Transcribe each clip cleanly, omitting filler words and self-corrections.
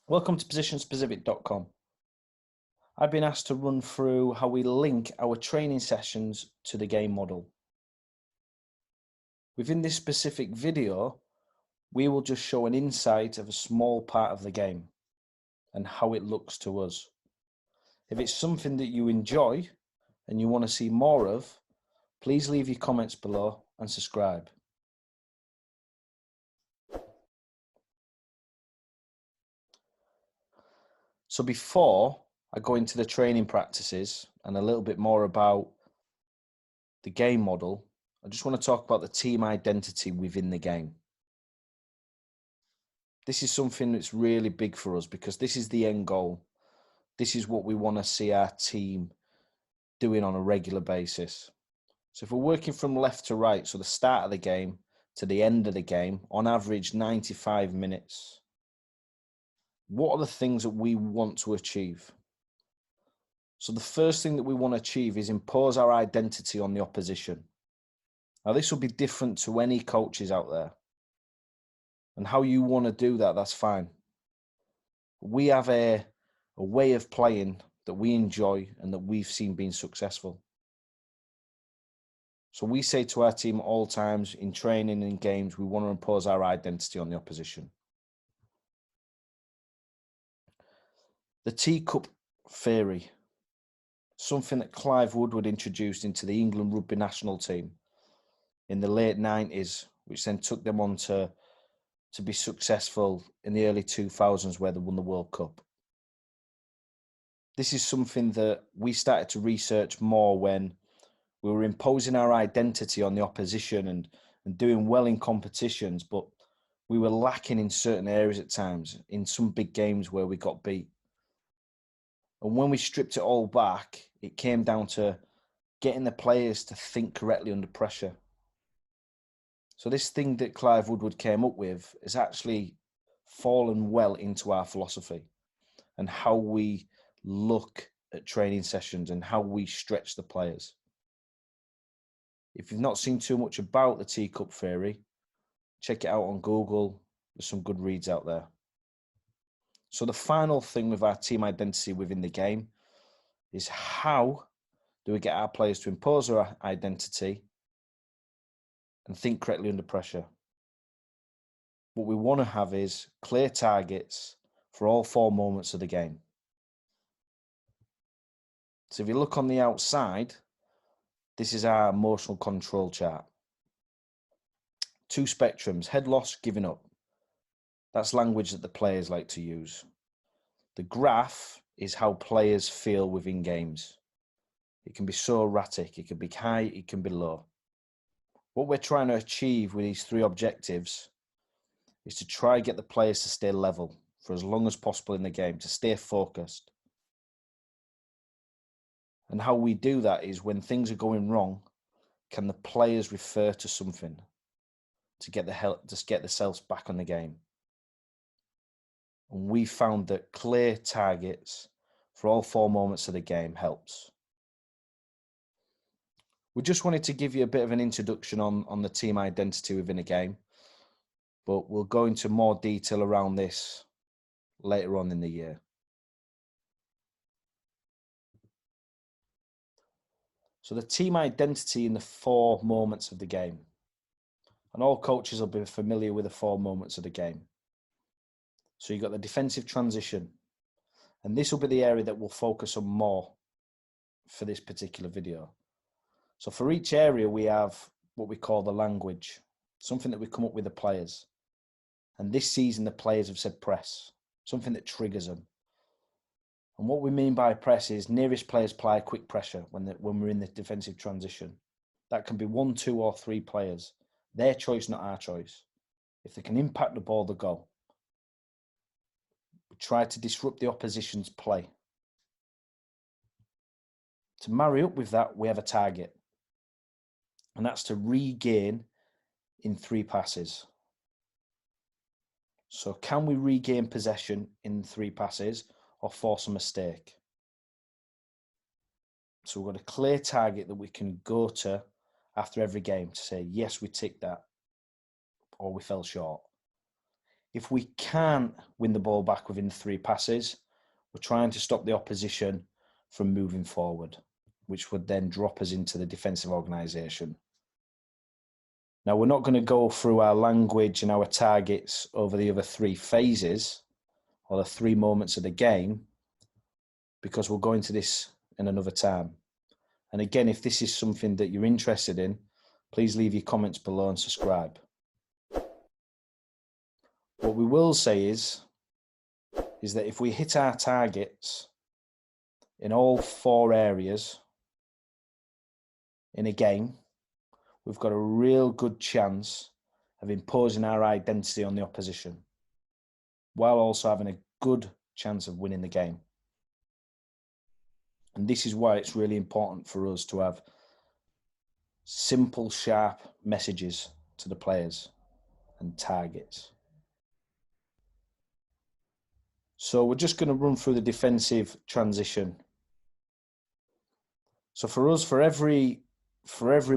Welcome to PositionSpecific.com. I've been asked to run through how we link our training sessions to the game model. Within this specific video, we will just show an insight of a small part of the game and how it looks to us. If it's something that you enjoy and you want to see more of, please leave your comments below and subscribe. So before I go into the training practices and a little bit more about the game model, I just want to talk about the team identity within the game. This is something that's really big for us because this is the end goal. This is what we want to see our team doing on a regular basis. So if we're working from left to right, so the start of the game to the end of the game, on average 95 minutes, what are the things that we want to achieve? So the first thing that we want to achieve is impose our identity on the opposition. Now this will be different to any coaches out there. And how you want to do that, that's fine. We have a way of playing that we enjoy and that we've seen being successful. So we say to our team at all times in training and in games, we want to impose our identity on the opposition. The teacup theory, something that Clive Woodward introduced into the England rugby national team in the late 90s, which then took them on to be successful in the early 2000s where they won the World Cup. This is something that we started to research more when we were imposing our identity on the opposition and doing well in competitions, but we were lacking in certain areas at times, in some big games where we got beat. And when we stripped it all back, it came down to getting the players to think correctly under pressure. So this thing that Clive Woodward came up with has actually fallen well into our philosophy and how we look at training sessions and how we stretch the players. If you've not seen too much about the teacup theory, check it out on Google. There's some good reads out there. So the final thing with our team identity within the game is how do we get our players to impose their identity and think correctly under pressure? What we want to have is clear targets for all 4 moments of the game. So if you look on the outside, this is our emotional control chart. 2 spectrums, head loss, giving up. That's language that the players like to use. The graph is how players feel within games. It can be so erratic, it can be high, it can be low. What we're trying to achieve with these 3 objectives is to try and get the players to stay level for as long as possible in the game, to stay focused. And how we do that is when things are going wrong, can the players refer to something to get themselves back on the game? And we found that clear targets for all 4 moments of the game helps. We just wanted to give you a bit of an introduction on the team identity within a game, but we'll go into more detail around this later on in the year. So the team identity in the 4 moments of the game. And all coaches will be familiar with the 4 moments of the game. So you've got the defensive transition. And this will be the area that we'll focus on more for this particular video. So for each area, we have what we call the language, something that we come up with the players. And this season, the players have said press, something that triggers them. And what we mean by press is nearest players apply quick pressure when we're in the defensive transition. That can be 1, 2, or 3 players. Their choice, not our choice. If they can impact the ball, they go. We try to disrupt the opposition's play. To marry up with that, we have a target. And that's to regain in 3 passes. So can we regain possession in 3 passes or force a mistake? So we've got a clear target that we can go to after every game to say, yes, we ticked that, or we fell short. If we can't win the ball back within 3 passes, we're trying to stop the opposition from moving forward, which would then drop us into the defensive organisation. Now, we're not going to go through our language and our targets over the other 3 phases or the 3 moments of the game, because we'll go into this in another time. And again, if this is something that you're interested in, please leave your comments below and subscribe. What we will say is that if we hit our targets in all 4 areas in a game, we've got a real good chance of imposing our identity on the opposition, while also having a good chance of winning the game. And this is why it's really important for us to have simple, sharp messages to the players and targets. So we're just going to run through the defensive transition. So for us, for every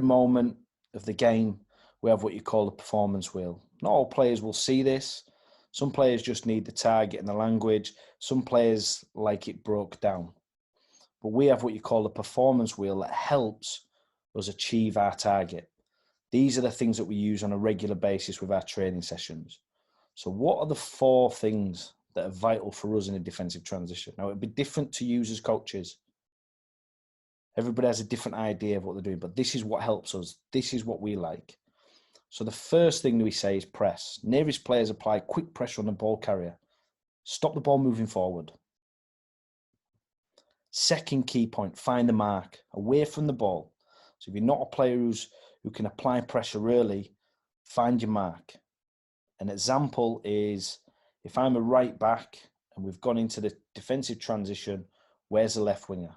moment of the game, we have what you call a performance wheel. Not all players will see this. Some players just need the target and the language. Some players like it broke down. But we have what you call a performance wheel that helps us achieve our target. These are the things that we use on a regular basis with our training sessions. So what are the 4 things that are vital for us in a defensive transition? Now, it'll be different to you as coaches. Everybody has a different idea of what they're doing, but this is what helps us. This is what we like. So the first thing that we say is press. Nearest players apply quick pressure on the ball carrier. Stop the ball moving forward. Second key point, find the mark, away from the ball. So if you're not a player who can apply pressure early, find your mark. An example is, if I'm a right back and we've gone into the defensive transition, where's the left winger?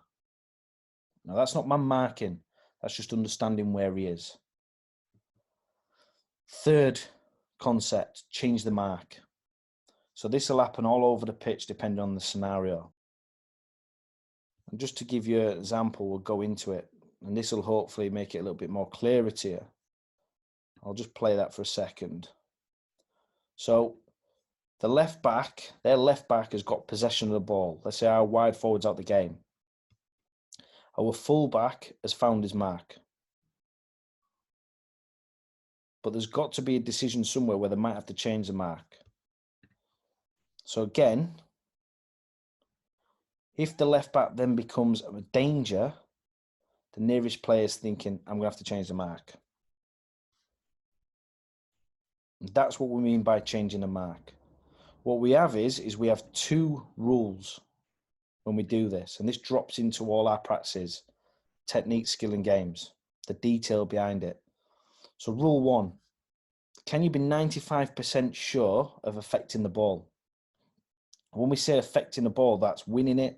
Now, that's not man marking. That's just understanding where he is. Third concept, change the mark. So this will happen all over the pitch depending on the scenario. And just to give you an example, we'll go into it. And this will hopefully make it a little bit more clearer to you. I'll just play that for a second. So the left back, their left back has got possession of the ball. Let's say our wide forward's out the game. Our full back has found his mark. But there's got to be a decision somewhere where they might have to change the mark. So again, if the left back then becomes a danger, the nearest player is thinking, I'm going to have to change the mark. And that's what we mean by changing the mark. What we have is we have 2 rules when we do this. And this drops into all our practices, technique, skill and games, the detail behind it. So rule 1, can you be 95% sure of affecting the ball? When we say affecting the ball, that's winning it,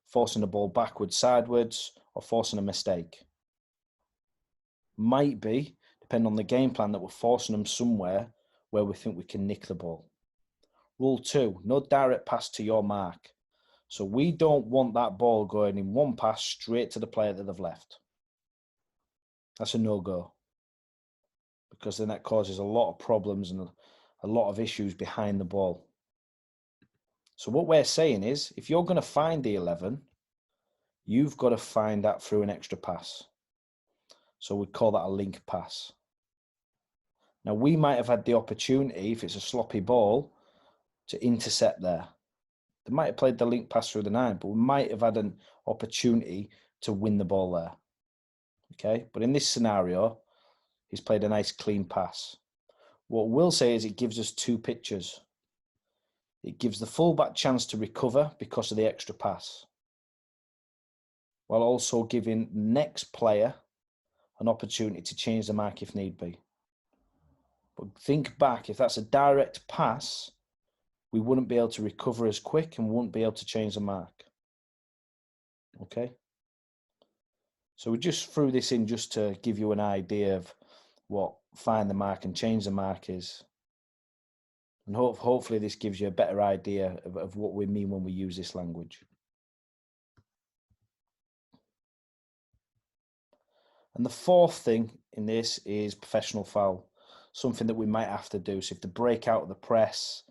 forcing the ball backwards, sideways, or forcing a mistake. Might be, depending on the game plan, that we're forcing them somewhere where we think we can nick the ball. Rule 2, no direct pass to your mark. So we don't want that ball going in one pass straight to the player that they've left. That's a no-go. Because then that causes a lot of problems and a lot of issues behind the ball. So what we're saying is, if you're going to find the 11, you've got to find that through an extra pass. So we'd call that a link pass. Now, we might have had the opportunity, if it's a sloppy ball, to intercept there. They might have played the link pass through the 9, but we might have had an opportunity to win the ball there. Okay, but in this scenario, he's played a nice clean pass. What we'll say is it gives us 2 pictures. It gives the fullback chance to recover because of the extra pass, while also giving the next player an opportunity to change the mark if need be. But think back, if that's a direct pass, we wouldn't be able to recover as quick and we wouldn't be able to change the mark. Okay? So we just threw this in just to give you an idea of what find the mark and change the mark is. And hopefully this gives you a better idea of what we mean when we use this language. And the 4th thing in this is professional foul, something that we might have to do. So if they break out of the press,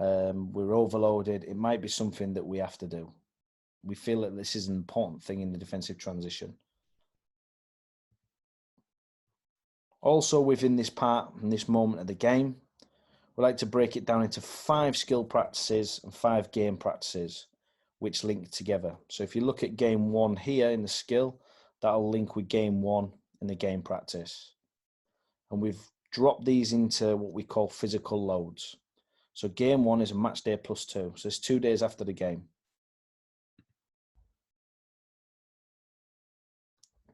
we're overloaded, it might be something that we have to do. We feel that this is an important thing in the defensive transition. Also within this part, in this moment of the game, we like to break it down into 5 skill practices and 5 game practices, which link together. So if you look at game 1 here in the skill, that'll link with game 1 in the game practice. And we've dropped these into what we call physical loads. So game 1 is a match day +2. So it's 2 days after the game.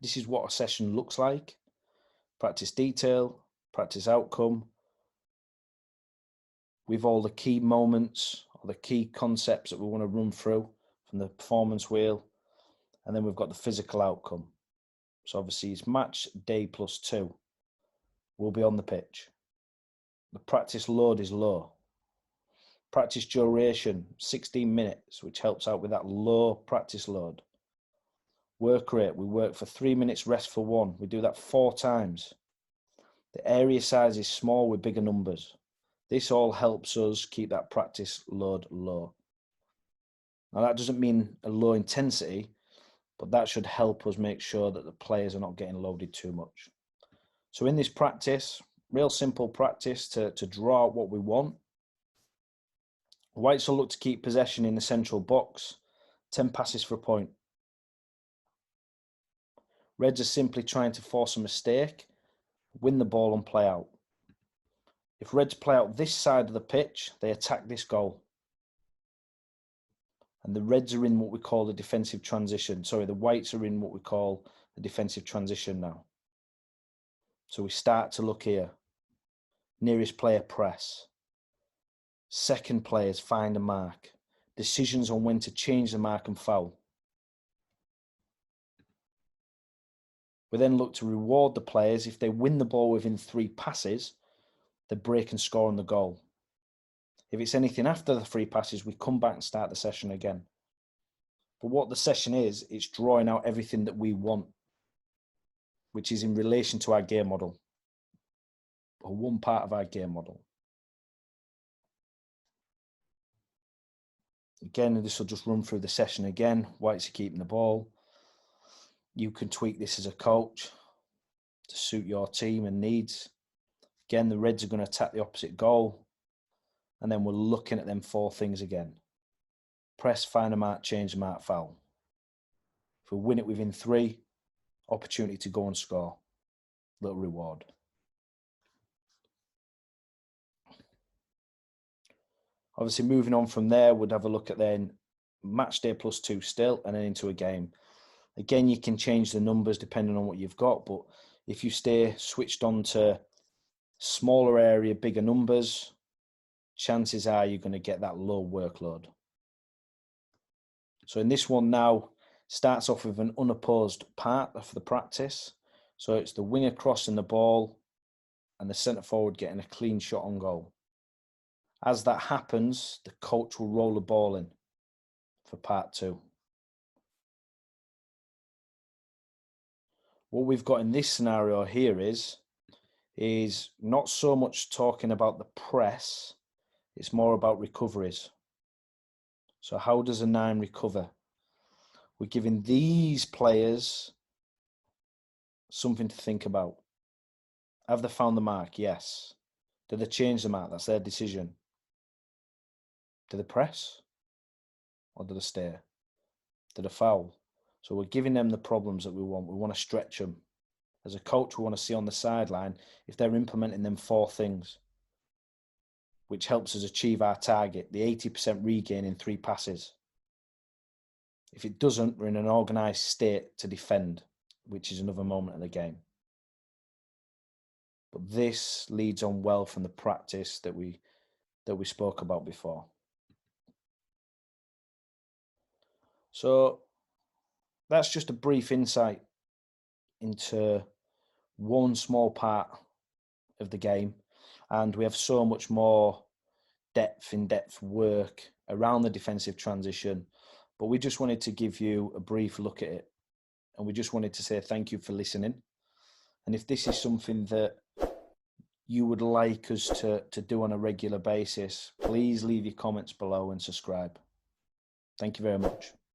This is what a session looks like. Practice detail, practice outcome, with all the key moments or the key concepts that we want to run through from the performance wheel. And then we've got the physical outcome. So obviously it's match day +2. We'll be on the pitch. The practice load is low. Practice duration, 16 minutes, which helps out with that low practice load. Work rate, we work for 3 minutes, rest for 1. We do that 4 times. The area size is small with bigger numbers. This all helps us keep that practice load low. Now that doesn't mean a low intensity, but that should help us make sure that the players are not getting loaded too much. So in this practice, real simple practice to draw out what we want. Whites will look to keep possession in the central box, 10 passes for a point. Reds are simply trying to force a mistake, win the ball and play out. If Reds play out this side of the pitch, they attack this goal. And the Reds are in what we call the defensive transition. Sorry, the Whites are in what we call the defensive transition now. So we start to look here. Nearest player press. Second players find a mark. Decisions on when to change the mark and foul. We then look to reward the players if they win the ball within 3 passes, they break and score on the goal. If it's anything after the 3 passes, we come back and start the session again. But what the session is, it's drawing out everything that we want, which is in relation to our game model, or one part of our game model. Again, this will just run through the session again. Whites are keeping the ball. You can tweak this as a coach to suit your team and needs. Again, the Reds are going to attack the opposite goal. And then we're looking at them 4 things again. Press, find a mark, change the mark, foul. If we win it within 3, opportunity to go and score. Little reward. Obviously, moving on from there, we'd have a look at then match day +2 still, and then into a game. Again, you can change the numbers depending on what you've got, but if you stay switched on to smaller area, bigger numbers, chances are you're going to get that low workload. So in this one now, starts off with an unopposed part of the practice. So it's the winger crossing the ball and the centre forward getting a clean shot on goal. As that happens, the coach will roll the ball in for part 2. What we've got in this scenario here is not so much talking about the press, it's more about recoveries. So how does a 9 recover? We're giving these players something to think about. Have they found the mark? Yes. Did they change the mark? That's their decision. Did they press? Or did they stay? Did they foul? So we're giving them the problems that we want. We want to stretch them. As a coach, we want to see on the sideline if they're implementing them 4 things, which helps us achieve our target, the 80% regain in 3 passes. If it doesn't, we're in an organised state to defend, which is another moment of the game. But this leads on well from the practice that we spoke about before. So that's just a brief insight into one small part of the game, and we have so much more in-depth work around the defensive transition, but we just wanted to give you a brief look at it, and we just wanted to say thank you for listening. And if this is something that you would like us to do on a regular basis, please leave your comments below and subscribe. Thank you very much.